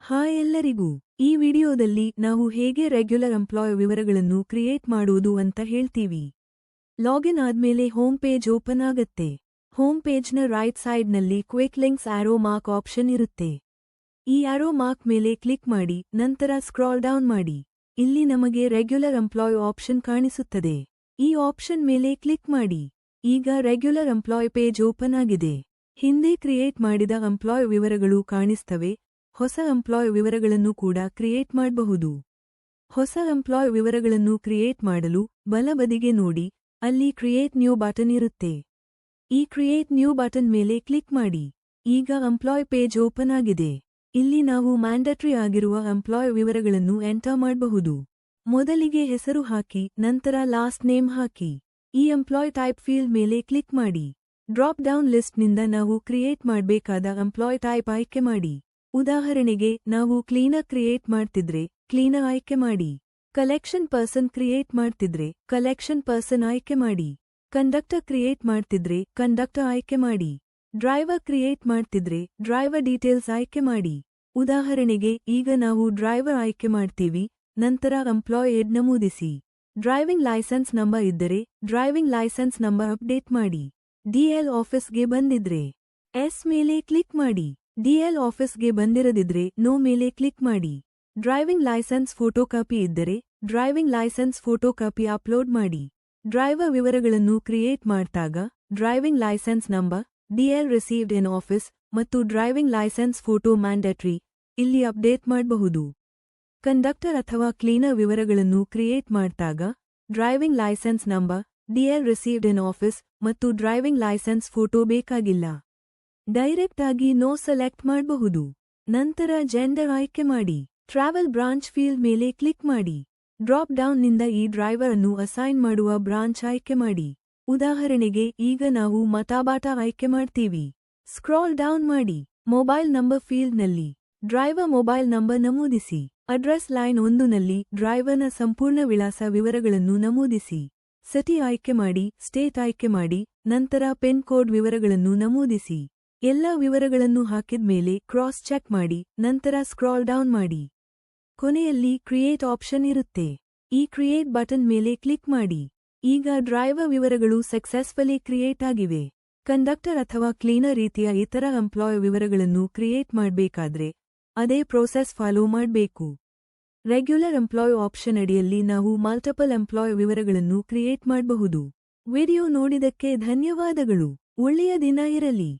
Hi ಎಲ್ಲರಿಗೂ. ಈ ವಿಡಿಯೋದಲ್ಲಿ ನಾವು ಹೇಗೆ ರೆಗ್ಯುಲರ್ ಎಂಪ್ಲಾಯ್ ವಿವರಗಳನ್ನು ಕ್ರಿಯೇಟ್ ಮಾಡುವುದು ಅಂತ ಹೇಳ್ತೀವಿ. ಲಾಗಿನ್ ಆದ್ಮೇಲೆ ಹೋಮ್ ಪೇಜ್ ಓಪನ್ ಆಗತ್ತೆ. ಹೋಮ್ ಪೇಜ್ನ ರೈಟ್ ಸೈಡ್ನಲ್ಲಿ quick links arrow mark option ಇರುತ್ತೆ. ಈ ಆರೋ ಮಾರ್ಕ್ ಮೇಲೆ ಕ್ಲಿಕ್ ಮಾಡಿ ನಂತರ ಸ್ಕ್ರಾಲ್ ಡೌನ್ ಮಾಡಿ. ಇಲ್ಲಿ ನಮಗೆ ರೆಗ್ಯುಲರ್ ಎಂಪ್ಲಾಯ್ ಆಪ್ಷನ್ ಕಾಣಿಸುತ್ತದೆ. ಈ ಆಪ್ಷನ್ ಮೇಲೆ ಕ್ಲಿಕ್ ಮಾಡಿ. ಈಗ ರೆಗ್ಯುಲರ್ ಎಂಪ್ಲಾಯ್ ಪೇಜ್ ಓಪನ್ ಆಗಿದೆ. ಹಿಂದೆ ಕ್ರಿಯೇಟ್ ಮಾಡಿದ ಎಂಪ್ಲಾಯ್ ವಿವರಗಳು ಕಾಣಿಸ್ತವೆ. ಹೊಸ ಎಂಪ್ಲಾಯ್ ವಿವರಗಳನ್ನು ಕೂಡ ಕ್ರಿಯೇಟ್ ಮಾಡಬಹುದು. ಹೊಸ ಎಂಪ್ಲಾಯ್ ವಿವರಗಳನ್ನು ಕ್ರಿಯೇಟ್ ಮಾಡಲು ಬಲಬದಿಗೆ ನೋಡಿ, ಅಲ್ಲಿ ಕ್ರಿಯೇಟ್ ನ್ಯೂ ಬಟನ್ ಇರುತ್ತೆ. ಈ ಕ್ರಿಯೇಟ್ ನ್ಯೂ ಬಟನ್ ಮೇಲೆ ಕ್ಲಿಕ್ ಮಾಡಿ. ಈಗ ಎಂಪ್ಲಾಯ್ ಪೇಜ್ ಓಪನ್ ಆಗಿದೆ. ಇಲ್ಲಿ ನಾವು ಮ್ಯಾಂಡೇಟರಿ ಆಗಿರುವ ಎಂಪ್ಲಾಯ್ ವಿವರಗಳನ್ನು ಎಂಟರ್ ಮಾಡಬಹುದು. ಮೊದಲಿಗೆ ಹೆಸರು ಹಾಕಿ ನಂತರ ಲಾಸ್ಟ್ ನೇಮ್ ಹಾಕಿ. ಈ ಎಂಪ್ಲಾಯ್ ಟೈಪ್ ಫೀಲ್ಡ್ ಮೇಲೆ ಕ್ಲಿಕ್ ಮಾಡಿ. ಡ್ರಾಪ್ ಡೌನ್ ಲಿಸ್ಟ್ನಿಂದ ನಾವು ಕ್ರಿಯೇಟ್ ಮಾಡಬೇಕಾದ ಎಂಪ್ಲಾಯ್ ಟೈಪ್ ಆಯ್ಕೆ ಮಾಡಿ. ಉದಾಹರಣೆಗೆ ನಾವು ಕ್ಲೀನರ್ ಕ್ರಿಯೇಟ್ ಮಾಡ್ತಿದ್ರೆ ಕ್ಲೀನರ್ ಆಯ್ಕೆ ಮಾಡಿ. ಕಲೆಕ್ಷನ್ ಪರ್ಸನ್ ಕ್ರಿಯೇಟ್ ಮಾಡ್ತಿದ್ರೆ ಕಲೆಕ್ಷನ್ ಪರ್ಸನ್ ಆಯ್ಕೆ ಮಾಡಿ. ಕಂಡಕ್ಟರ್ ಕ್ರಿಯೇಟ್ ಮಾಡ್ತಿದ್ರೆ ಕಂಡಕ್ಟರ್ ಆಯ್ಕೆ ಮಾಡಿ. ಡ್ರೈವರ್ ಕ್ರಿಯೇಟ್ ಮಾಡ್ತಿದ್ರೆ ಡ್ರೈವರ್ ಡೀಟೇಲ್ಸ್ ಆಯ್ಕೆ ಮಾಡಿ. ಉದಾಹರಣೆಗೆ ಈಗ ನಾವು ಡ್ರೈವರ್ ಆಯ್ಕೆ ಮಾಡ್ತೀವಿ. ನಂತರ ಎಂಪ್ಲಾಯ್ ಎಡ್ ನಮೂದಿಸಿ. ಡ್ರೈವಿಂಗ್ ಲೈಸೆನ್ಸ್ ನಂಬರ್ ಇದ್ದರೆ ಡ್ರೈವಿಂಗ್ ಲೈಸೆನ್ಸ್ ನಂಬರ್ ಅಪ್ಡೇಟ್ ಮಾಡಿ. ಡಿಎಲ್ ಆಫೀಸ್ಗೆ ಬಂದಿದ್ರೆ ಎಸ್ ಮೇಲೆ ಕ್ಲಿಕ್ ಮಾಡಿ. ಡಿಎಲ್ ಆಫೀಸ್ಗೆ ಬಂದಿರದಿದ್ರೆ ನೋ ಮೇಲೆ ಕ್ಲಿಕ್ ಮಾಡಿ. ಡ್ರೈವಿಂಗ್ ಲೈಸೆನ್ಸ್ ಫೋಟೋಕಾಪಿ ಇದ್ದರೆ ಡ್ರೈವಿಂಗ್ ಲೈಸೆನ್ಸ್ ಫೋಟೋಕಾಪಿ ಅಪ್ಲೋಡ್ ಮಾಡಿ. ಡ್ರೈವರ್ ವಿವರಗಳನ್ನು ಕ್ರಿಯೇಟ್ ಮಾಡ್ತಾಗ driving licence number, DL received in office ಮತ್ತು ಡ್ರೈವಿಂಗ್ ಲೈಸೆನ್ಸ್ ಫೋಟೋ ಮ್ಯಾಂಡೇಟರಿ ಇಲ್ಲಿ ಅಪ್ಡೇಟ್ ಮಾಡಬಹುದು. ಕಂಡಕ್ಟರ್ ಅಥವಾ ಕ್ಲೀನರ್ ವಿವರಗಳನ್ನು ಕ್ರಿಯೇಟ್ ಮಾಡ್ತಾಗ driving licence number, DL received in office ಮತ್ತು ಡ್ರೈವಿಂಗ್ ಲೈಸೆನ್ಸ್ ಫೋಟೋ ಬೇಕಾಗಿಲ್ಲ. ಡೈರೆಕ್ಟ್ ಆಗಿ ನೋ ಸೆಲೆಕ್ಟ್ ಮಾಡಬಹುದು. ನಂತರ ಜೆಂಡರ್ ಆಯ್ಕೆ ಮಾಡಿ. ಟ್ರಾವೆಲ್ ಬ್ರಾಂಚ್ ಫೀಲ್ಡ್ ಮೇಲೆ ಕ್ಲಿಕ್ ಮಾಡಿ. ಡ್ರಾಪ್ ಡೌನ್ನಿಂದ ಈ ಡ್ರೈವರ್ ಅನ್ನು ಅಸೈನ್ ಮಾಡುವ ಬ್ರಾಂಚ್ ಆಯ್ಕೆ ಮಾಡಿ. ಉದಾಹರಣೆಗೆ ಈಗ ನಾವು ಮತಾಬಾಟ ಆಯ್ಕೆ ಮಾಡ್ತೀವಿ. ಸ್ಕ್ರಾಲ್ ಡೌನ್ ಮಾಡಿ. ಮೊಬೈಲ್ ನಂಬರ್ ಫೀಲ್ಡ್ನಲ್ಲಿ ಡ್ರೈವರ್ ಮೊಬೈಲ್ ನಂಬರ್ ನಮೂದಿಸಿ. ಅಡ್ರೆಸ್ ಲೈನ್ 1ನಲ್ಲಿ ಡ್ರೈವರ್ನ ಸಂಪೂರ್ಣ ವಿಳಾಸ ವಿವರಗಳನ್ನು ನಮೂದಿಸಿ. ಸಿಟಿ ಆಯ್ಕೆ ಮಾಡಿ, ಸ್ಟೇಟ್ ಆಯ್ಕೆ ಮಾಡಿ, ನಂತರ ಪಿನ್ ಕೋಡ್ ವಿವರಗಳನ್ನು ನಮೂದಿಸಿ. ಎಲ್ಲ ವಿವರಗಳನ್ನು ಹಾಕಿದ್ಮೇಲೆ ಕ್ರಾಸ್ ಚೆಕ್ ಮಾಡಿ ನಂತರ ಸ್ಕ್ರಾಲ್ ಡೌನ್ ಮಾಡಿ. ಕೊನೆಯಲ್ಲಿ ಕ್ರಿಯೇಟ್ ಆಪ್ಷನ್ ಇರುತ್ತೆ. ಈ ಕ್ರಿಯೇಟ್ ಬಟನ್ ಮೇಲೆ ಕ್ಲಿಕ್ ಮಾಡಿ. ಈಗ ಡ್ರೈವರ್ ವಿವರಗಳು ಸಕ್ಸೆಸ್ಫುಲಿ ಕ್ರಿಯೇಟ್ ಆಗಿವೆ. ಕಂಡಕ್ಟರ್ ಅಥವಾ ಕ್ಲೀನರ್ ರೀತಿಯ ಇತರ ಎಂಪ್ಲಾಯ್ ವಿವರಗಳನ್ನು ಕ್ರಿಯೇಟ್ ಮಾಡಬೇಕಾದ್ರೆ ಅದೇ ಪ್ರೋಸೆಸ್ ಫಾಲೋ ಮಾಡಬೇಕು. ರೆಗ್ಯುಲರ್ ಎಂಪ್ಲಾಯ್ ಆಪ್ಷನ್ ಅಡಿಯಲ್ಲಿ ನಾವು ಮಲ್ಟಿಪಲ್ ಎಂಪ್ಲಾಯ್ ವಿವರಗಳನ್ನು ಕ್ರಿಯೇಟ್ ಮಾಡಬಹುದು. ವಿಡಿಯೋ ನೋಡಿದಕ್ಕೆ ಧನ್ಯವಾದಗಳು. ಒಳ್ಳೆಯ ದಿನ ಇರಲಿ.